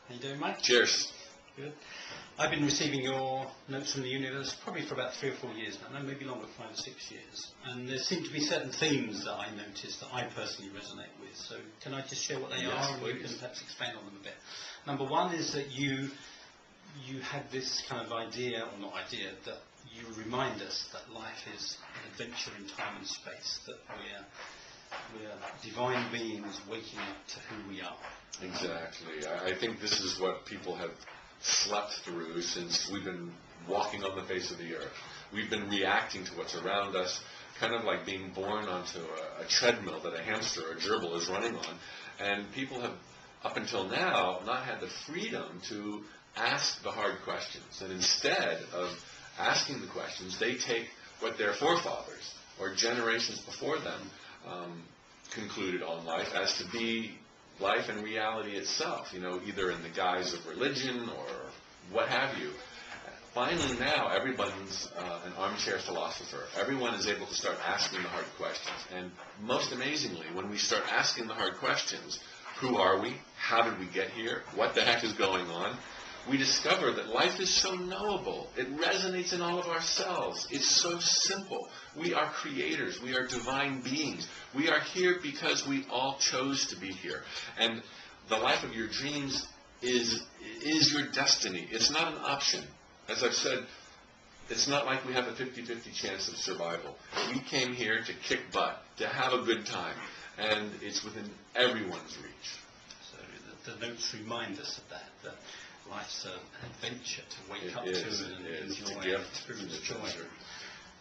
How you doing, Mike? Cheers. Good. I've been receiving your notes from the universe probably for about 3 or 4 years now, no, maybe longer, 5 or 6 years. And there seem to be certain themes that I noticed that I personally resonate with. So can I just share what they are, and you can perhaps expand on them a bit? Number one is that you had this kind of idea, or not idea, that you remind us that life is an adventure in time and space, that we're divine beings waking up to who we are. Exactly. I think this is what people have slept through since we've been walking on the face of the earth. We've been reacting to what's around us, kind of like being born onto a treadmill that a hamster or a gerbil is running on. And people have, up until now, not had the freedom to ask the hard questions. And instead of asking the questions, they take what their forefathers or generations before them concluded on life as to be life and reality itself, either in the guise of religion or what have you. Finally now, everyone's an armchair philosopher. Everyone is able to start asking the hard questions. And most amazingly, when we start asking the hard questions, who are we? How did we get here? What the heck is going on? We discover that life is so knowable. It resonates in all of our cells. It's so simple. We are creators. We are divine beings. We are here because we all chose to be here. And the life of your dreams is your destiny. It's not an option. As I've said, it's not like we have a 50-50 chance of survival. We came here to kick butt, to have a good time, and it's within everyone's reach. So the notes remind us of that life's an adventure to wake up to and enjoy and experience joy.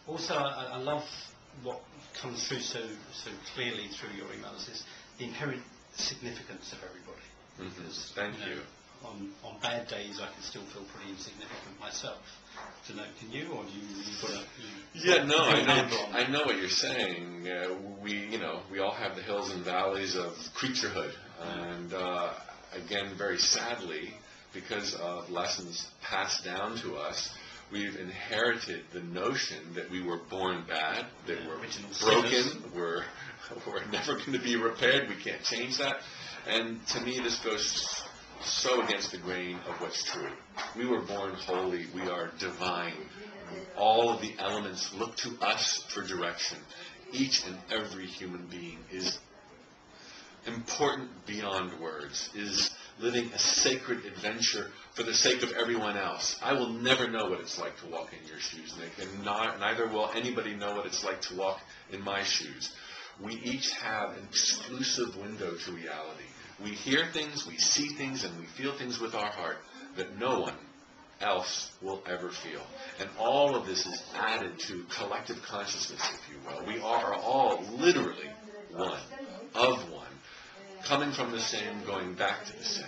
Also, I love what comes through so clearly through your emails is the inherent significance of everybody. Mm-hmm. Because, Thank you. On bad days, I can still feel pretty insignificant myself. To know, can you, or do you got to? Yeah, no, I know what you're saying. We all have the hills and valleys of creaturehood, and again, very sadly, because of lessons passed down to us, we've inherited the notion that we were born bad, that we're broken, we're never going to be repaired, we can't change that. And to me, this goes so against the grain of what's true. We were born holy, we are divine. All of the elements look to us for direction. Each and every human being is important beyond words, is living a sacred adventure for the sake of everyone else. I will never know what it's like to walk in your shoes, Nick, and neither will anybody know what it's like to walk in my shoes. We each have an exclusive window to reality. We hear things, we see things, and we feel things with our heart that no one else will ever feel. And all of this is added to collective consciousness, if you will. We are all literally one, of one, coming from the same, going back to the same.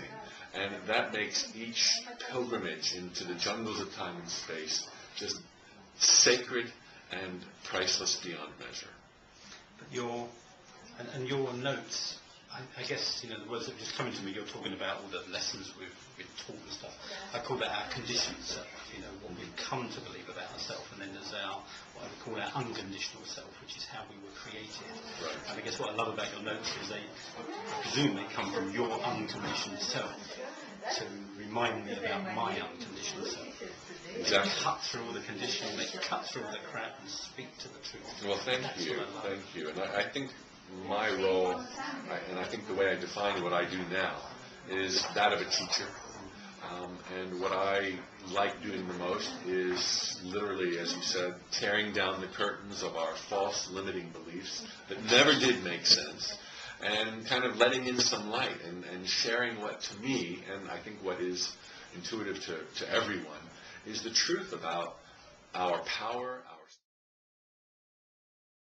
And that makes each pilgrimage into the jungles of time and space just sacred and priceless beyond measure. But your notes, I guess, the words that are just coming to me, you're talking about all the lessons we've been taught and stuff. I call that our conditioned self, what we've come to believe about ourselves, and then there's what I would call our unconditional self, which is how we were created. Right. And I guess what I love about your notes is I presume they come from your unconditioned self to remind me about my unconditional self. Exactly. They cut through all the conditioning, they cut through all the crap and speak to the truth. Well, thank you. And I think my role, and I think the way I define what I do now, is that of a teacher. And what I like doing the most is literally, as you said, tearing down the curtains of our false limiting beliefs that never did make sense, and kind of letting in some light and sharing what to me, and I think what is intuitive to everyone, is the truth about our power,